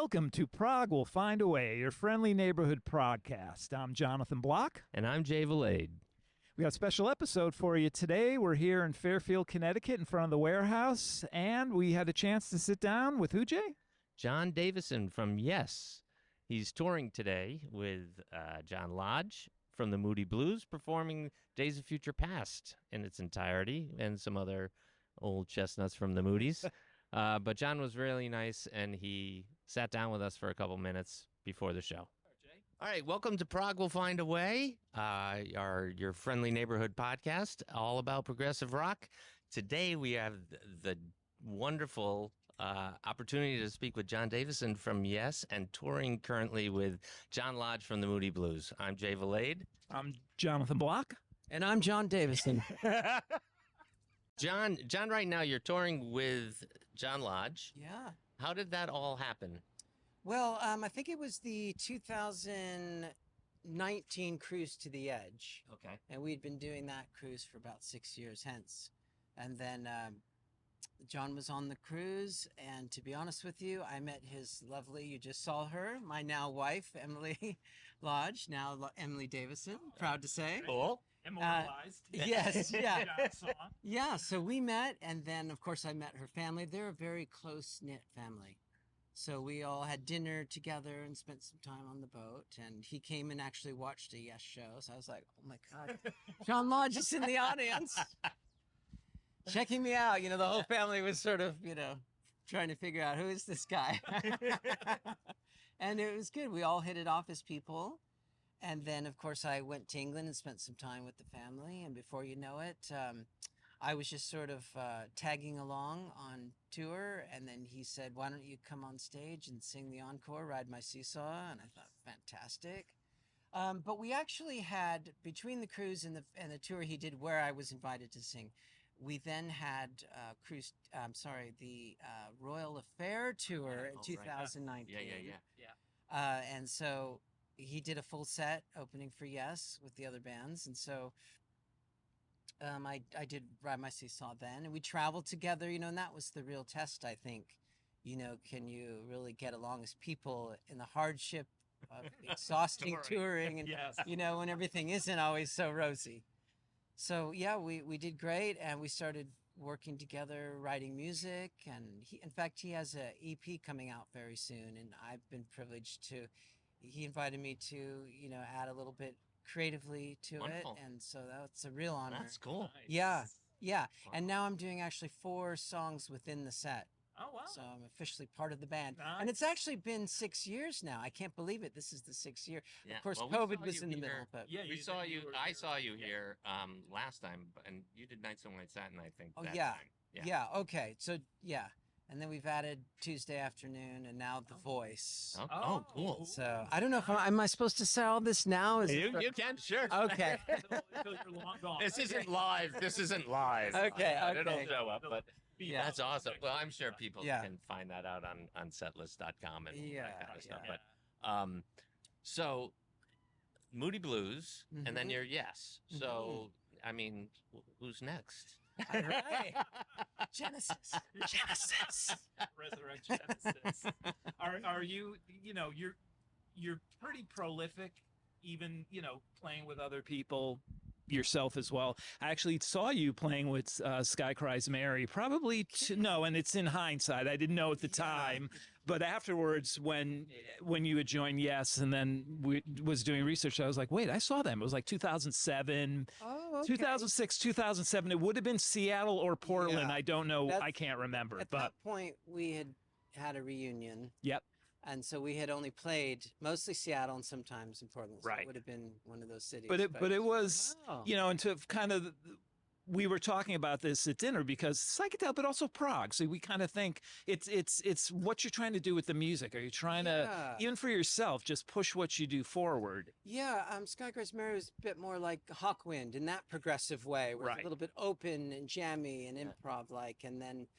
Welcome to Prog Will Find a Way, your friendly neighborhood podcast. I'm Jonathan Block. And I'm Jay Valade. We got a special episode for you today. We're here in Fairfield, Connecticut in front of the warehouse, and we had a chance to sit down with who, Jay? Jon Davison from Yes. He's touring today with John Lodge from the Moody Blues, performing Days of Future Past in its entirety and some other old chestnuts from the Moodies. But John was really nice, and he sat down with us for a couple minutes before the show. All right, welcome to Prog Will Find a Way, your friendly neighborhood podcast, all about progressive rock. Today we have the wonderful opportunity to speak with Jon Davison from Yes, and touring currently with John Lodge from the Moody Blues. I'm Jay Valade. I'm Jonathan Block. And I'm Jon Davison. John, right now you're touring with John Lodge. Yeah. How did that all happen? Well, I think it was the 2019 Cruise to the Edge. Okay. And we'd been doing that cruise for about 6 years hence. And then John was on the cruise, and to be honest with you, I met his lovely, you just saw her, my now wife, Emily Lodge, now Emily Davison, proud to say. Cool. Immortalized. Yes, yeah. Song. Yeah, so we met, and then, of course, I met her family. They're a very close-knit family. So we all had dinner together and spent some time on the boat, and he came and actually watched a Yes show. So I was like, oh, my God, John Lodge is in the audience. Checking me out. You know, the whole family was sort of, trying to figure out, who is this guy? And it was good. We all hit it off as people. And then, of course, I went to England and spent some time with the family. And before you know it, I was just sort of tagging along on tour. And then he said, why don't you come on stage and sing the encore, Ride My Seesaw? And I thought, fantastic. But we actually had, between the cruise and the tour he did where I was invited to sing, we then had the Royal Affair tour in 2019. Yeah. And so he did a full set opening for Yes with the other bands. And so I did Ride My Seesaw then. And we traveled together, and that was the real test, I think. Can you really get along as people in the hardship of exhausting touring and, Yes. when everything isn't always so rosy. So, yeah, we did great, and we started working together, writing music, and he has an EP coming out very soon, and I've been privileged to, he invited me to, add a little bit creatively to Wonderful. it, and so that's a real honor. That's cool. Nice. Yeah, Wow. and now I'm doing actually 4 songs within the set. Oh, wow. So I'm officially part of the band. Nice. And it's actually been 6 years now. I can't believe it. This is the 6th year. Yeah. Of course, Well, we COVID saw was you in the here. middle, but Yeah, I saw you Yeah. here last time, and you did Nights on White Satin, I think. Oh, that yeah. time. Yeah, okay. So, yeah. And then we've added Tuesday Afternoon and now The Voice. Oh, cool. So, I don't know if am I supposed to say all this now? You can, sure. Okay. Until you're long gone. This isn't live. This isn't live. Okay, It'll okay. show up, but Yeah. that's awesome. Well, I'm sure people Yeah. can find that out on setlist.com and all that kind of stuff. Yeah. But so Moody Blues, and then you're Yes. So, I mean, who's next? All right. Genesis. Resurrect Genesis. Are you, you're pretty prolific, even, playing with other people yourself as well. I actually saw you playing with Sky Cries Mary, and it's in hindsight. I didn't know at the time, but afterwards when you had joined Yes and then was doing research, I was like, wait, I saw them. It was like 2007, Oh, okay. 2006, 2007. It would have been Seattle or Portland. Yeah. I don't know. That's- I can't remember, At but that point, we had a reunion. yep. And so we had only played mostly Seattle and sometimes in Portland. So Right. it would have been one of those cities. But it was, Wow. and to kind of, we were talking about this at dinner because psychedelic, but also prog. So we kind of think it's what you're trying to do with the music. Are you trying to, even for yourself, just push what you do forward? Yeah, Sky Cries Mary was a bit more like Hawkwind in that progressive way, where it's Right. a little bit open and jammy and improv-like, and then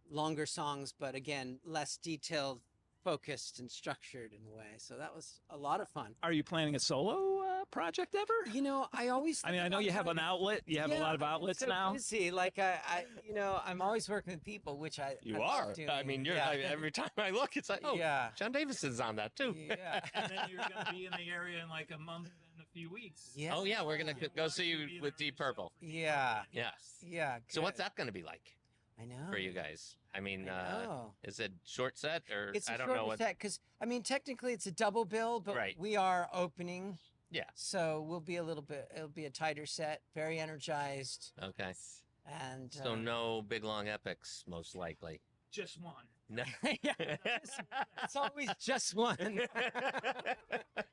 longer songs, but again, less detailed, focused and structured in a way. So that was a lot of fun. Are you planning a solo project ever? You know, I always. I mean, think I know about you have trying an to- outlet. You have a Yeah, lot of I've been outlets so now. Busy. Like I'm always working with people, which I You love are. doing. I mean, you're yeah. every time I look, it's like, oh, Yeah. Jon Davison's on that too. Yeah. And then you're going to be in the area in like a month and a few weeks. Yeah. Oh yeah, we're gonna Yeah, go we'll see actually you be with there Deep on the show Purple. for Deep Yeah. Purple. Yeah. Yeah. So what's good. that going to be like I know. for you guys? I mean, I know. is it short set or It's a I don't shorter know what? set because I mean technically it's a double bill, but Right. we are opening. Yeah. So we'll be a little bit. It'll be a tighter set, very energized, Okay. and So no big long epics, most likely. Just one. No. yeah, it's always just one.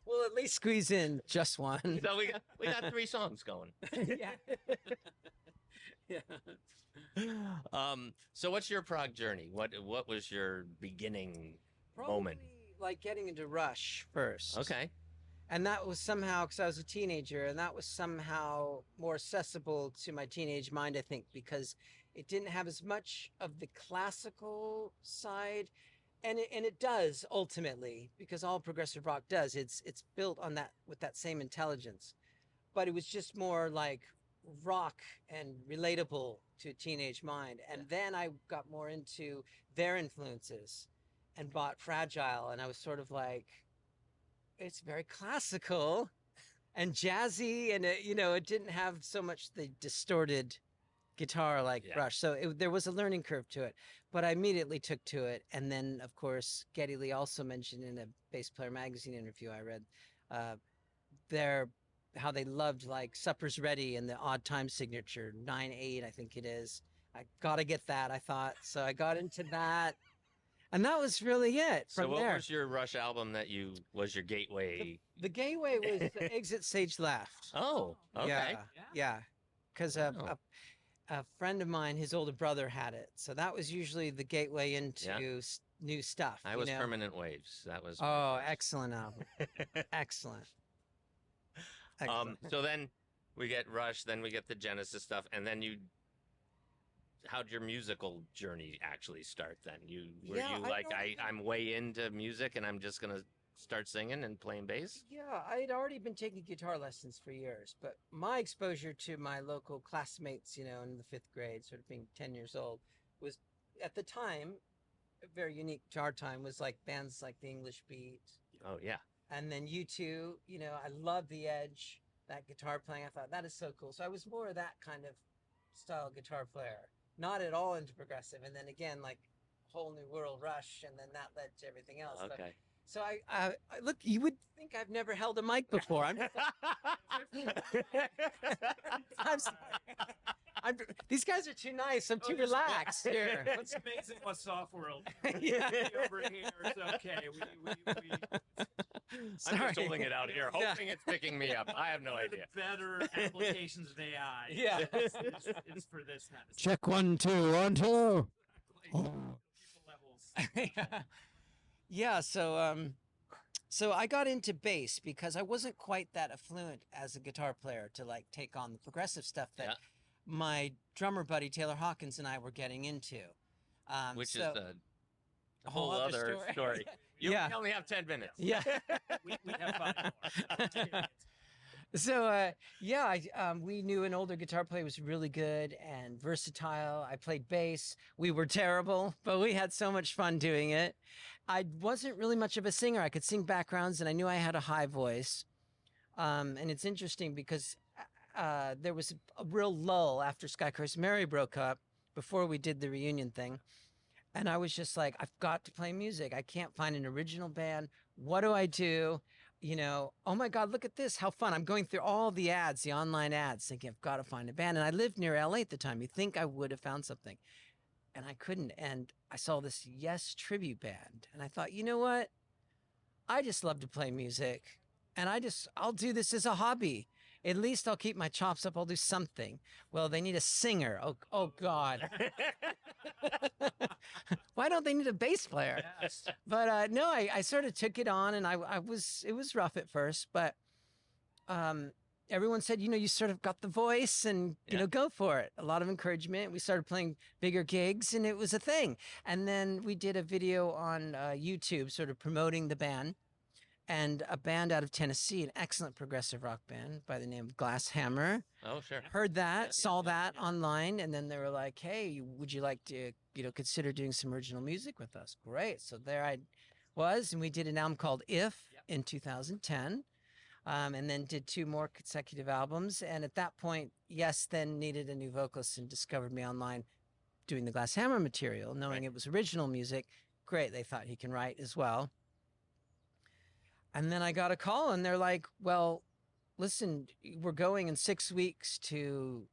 We'll at least squeeze in just one. So we got 3 songs going. yeah. yeah. So what's your prog journey? What was your beginning moment? Probably like getting into Rush first. Okay. And that was somehow because I was a teenager, and that was somehow more accessible to my teenage mind, I think, because it didn't have as much of the classical side, and it does ultimately, because all progressive rock does. It's built on that with that same intelligence, but it was just more like rock and relatable to a teenage mind. And then I got more into their influences, and bought Fragile, and I was sort of like, it's very classical and jazzy, and it didn't have so much the distorted guitar like Yeah. Rush. So there was a learning curve to it, but I immediately took to it. And then, of course, Geddy Lee also mentioned in a Bass Player Magazine interview I read, how they loved like Supper's Ready and the odd time signature 9/8, I think it is. I gotta get that, I thought. So I got into that. And that was really it. So From what there. was your Rush album that was your gateway? The gateway was the Exit Stage Left. Oh, okay. Yeah, yeah. Because Wow. a friend of mine, his older brother had it. So that was usually the gateway into Yeah. new stuff. I you was know? Permanent Waves. That was. my Oh, first. excellent album. Excellent. Excellent. So then we get Rush, then we get the Genesis stuff, and then how'd your musical journey actually start then? Were Yeah, you I like, don't even- I'm way into music and I'm just gonna start singing and playing bass? Yeah, I had already been taking guitar lessons for years, but my exposure to my local classmates, in the 5th grade, sort of being 10 years old, was at the time, very unique to our time, was like bands like the English Beat, Oh yeah. and then U2. I love The Edge, that guitar playing. I thought that is so cool. So I was more of that kind of style guitar player, not at all into progressive. And then again, like Whole New World, Rush, and then that led to everything else. But- Okay. so I look. You would think I've never held a mic before. I'm sorry. These guys are too nice. I'm too relaxed here. It's amazing what soft world. Yeah. Over here, it's okay. I'm Sorry. just holding it out here, Yeah. hoping it's picking me up. I have no One of idea. the better applications of AI. Yeah. It's for this kind of stuff. Check 1, 2, 1, 2. Like, people levels. Yeah. So I got into bass because I wasn't quite that affluent as a guitar player to like take on the progressive stuff that Yeah. my drummer buddy Taylor Hawkins and I were getting into. Which so- is a whole other story. You Yeah. only have 10 minutes. Yeah. We have 5 more. So we knew an older guitar player was really good and versatile. I played bass. We were terrible, but we had so much fun doing it. I wasn't really much of a singer. I could sing backgrounds, and I knew I had a high voice. And it's interesting because there was a real lull after Sky Cruise Mary broke up before we did the reunion thing. And I was just like, I've got to play music. I can't find an original band. What do I do? Oh my God, look at this. How fun. I'm going through all the ads, the online ads, thinking I've got to find a band. And I lived near LA at the time. You'd think I would have found something. And I couldn't. And I saw this Yes tribute band. And I thought, you know what? I just love to play music. And I'll do this as a hobby. At least I'll keep my chops up. I'll do something. Well, they need a singer. Oh God. Why don't they need a bass player? Yes. But no, I sort of took it on, and it was rough at first, but everyone said, you sort of got the voice, and go for it. A lot of encouragement. We started playing bigger gigs, and it was a thing. And then we did a video on YouTube, sort of promoting the band. and a band out of Tennessee, an excellent progressive rock band by the name of Glass Hammer. Oh, sure. Heard that, Yeah, saw that online, and then they were like, "Hey, would you like to, consider doing some original music with us?" Great. So there I was, and we did an album called If in 2010, and then did 2 more consecutive albums. And at that point, Yes then needed a new vocalist and discovered me online doing the Glass Hammer material, knowing it was original music. Great, they thought he can write as well. And then I got a call, and they're like, "Well, listen, we're going in 6 weeks to,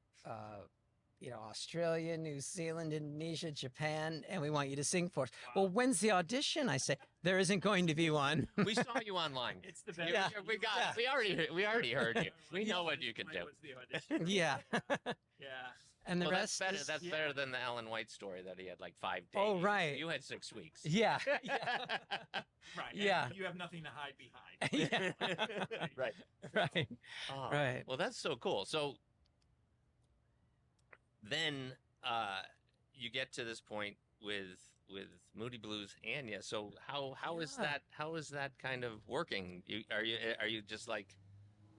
Australia, New Zealand, Indonesia, Japan, and we want you to sing for us." Well, when's the audition? I say, "There isn't going to be one." We saw you online. It's the best. Yeah. We already heard you. We know what you can do. Yeah. Yeah. And the Well, rest that's better. is- That's better than the Alan White story that he had like 5 days. Oh, right. You had 6 weeks. Yeah. Right. Yeah. And you have nothing to hide behind. Yeah. Right. Right. Oh, Right. Well, that's so cool. So then you get to this point with Moody Blues and Yes. So how is Yeah. that kind of working? Are you just like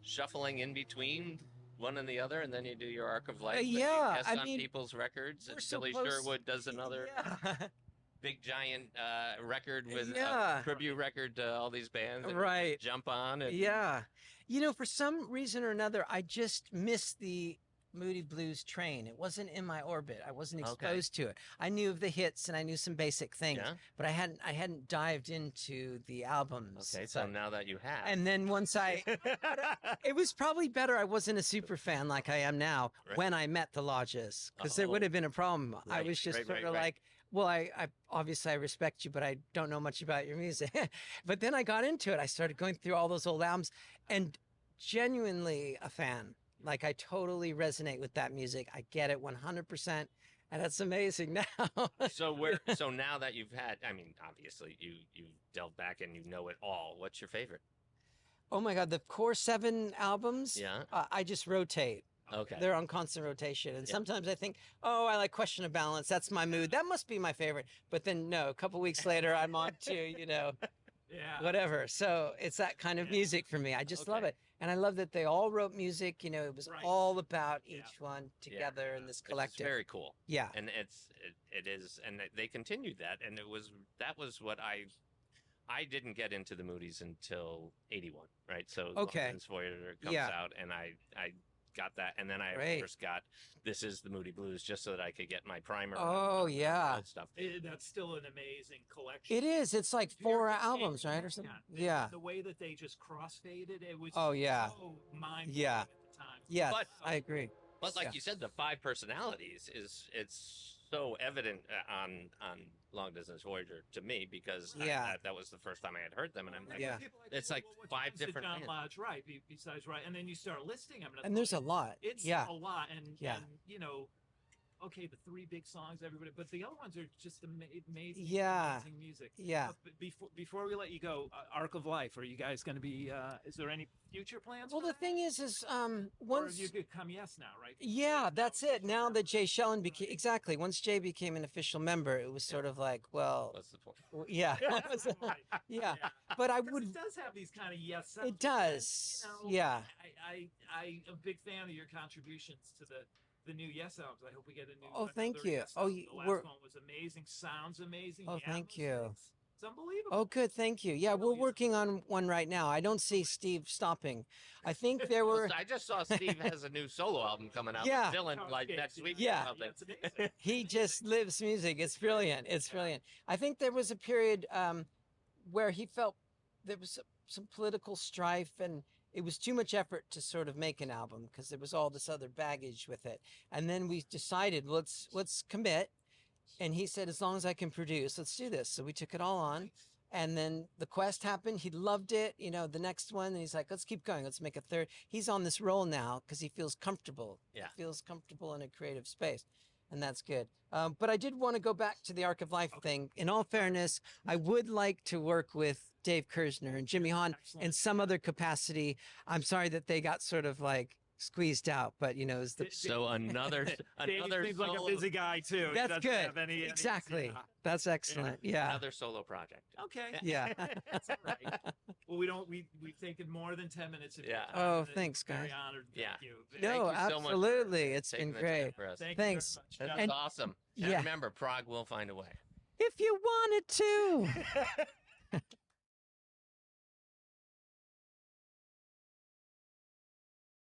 shuffling in between one and the other, and then you do your Arc of Life? and you yeah, guest I on mean, people's records, and we're so Billy close- Sherwood does another Yeah. big giant record with Yeah. a tribute record to all these bands. that you Right. Jump on. And, Yeah. For some reason or another, I just missed the Moody Blues train. It wasn't in my orbit. I wasn't Okay. exposed to it. I knew of the hits and I knew some basic things, Yeah. but I hadn't dived into the albums. Okay, so now that you have. And then once it was probably better I wasn't a super fan like I am now Right. when I met the Lodges, because there Oh. would have been a problem. I Right, was just right, sort right, of right. like, well, I obviously I respect you, but I don't know much about your music. But then I got into it. I started going through all those old albums and genuinely a fan. Like I totally resonate with that music. I get it 100%. And that's amazing now. So now that you've had, I mean, obviously you've delved back and you know it all. What's your favorite? Oh my God, the core 7 albums, Yeah. I just rotate. Okay. They're on constant rotation. And Yeah. sometimes I think, oh, I like Question of Balance. That's my mood. That must be my favorite. But then no, a couple weeks later, I'm on to, Yeah. whatever. So it's that kind of music for me. I just love Okay. it. And I love that they all wrote music. It was Right. all about Yeah. each one together in this It's collective. very cool. Yeah. And it is, and they continued that, and that was what I didn't get into the Moody's until '81, right? So Okay. Longman's Voyager comes Yeah. out, and I got that, and then I Great. first got This Is the Moody Blues just so that I could get my primer. Oh, and yeah. that stuff. That's still an amazing collection. It is. It's like If you ever 4 get albums, Candy right? Or Hang something. On, Yeah. The way that they just crossfaded, it was Oh, yeah. so mind-blowing Yeah. at the time. Yes, But- I agree. But like Yeah. you said, the 5 personalities it's so evident on Long Distance Voyager to me, because Yeah. that was the first time I had heard them, and I'm like, Yeah. People It's "Well, like what's 5 the different John bands." Lodge, right? Besides, right, and then you start listing them, And there's a lot. It's Yeah. a lot, and Yeah. okay, the 3 big songs, everybody, but the other ones are just amazing. Yeah. Amazing music. Yeah. But before we let you go, Arc of Life, are you guys going to be? Is there any future plans? Well, for the that? thing is Or once. you could come Yes now, right? Yeah, that's it. Now that Jay Shellen became exactly once Jay became an official member, it was sort of like, well, What's the point? yeah, Right. yeah. But I Because would. it does have these kind of Yes sounds. It does. Yeah. I'm a big fan of your contributions to the new Yes albums. I hope we get a new. Oh, thank another you. Yes Oh, album. The last we're- one was amazing. Sounds amazing. Oh, The thank atmosphere, you. It's unbelievable. Oh, good. Thank you. Yeah, we're Really is. working on one right now. I don't see Steve stopping. I think there Well, were. I just saw Steve has a new solo album coming out. Yeah. With Dylan, like next week. Yeah. Or something. It's amazing. He just lives music. It's brilliant. It's brilliant. I think there was a period where he felt there was some political strife and it was too much effort to sort of make an album because there was all this other baggage with it. And then we decided, let's commit. And he said, as long as I can produce, let's do this. So we took it all on. And then the Quest happened. He loved it. The next one. And he's like, let's keep going. Let's make a third. He's on this roll now because he feels comfortable. Yeah. He feels comfortable in a creative space. And that's good. But I did want to go back to the Arc of Life thing. In all fairness, I would like to work with Dave Kersner and Jimmy Hahn in Excellent. some other capacity. I'm sorry that they got sort of like squeezed out, but you know, it was the So another Davey seems like a busy guy too. He That's doesn't good. have any Exactly. yeah. That's excellent. Yeah. another solo project. Okay. Yeah. That's all right. Well, we've taken more than 10 minutes of your Yeah. time, Oh, and thanks, very guys. honored. Yeah. Thank you. No, Thank you so much for absolutely. It's taking been the time great. for us. Thank Thanks. you very much. That's And- awesome. yeah. And remember, Prog will find a way. If you wanted to.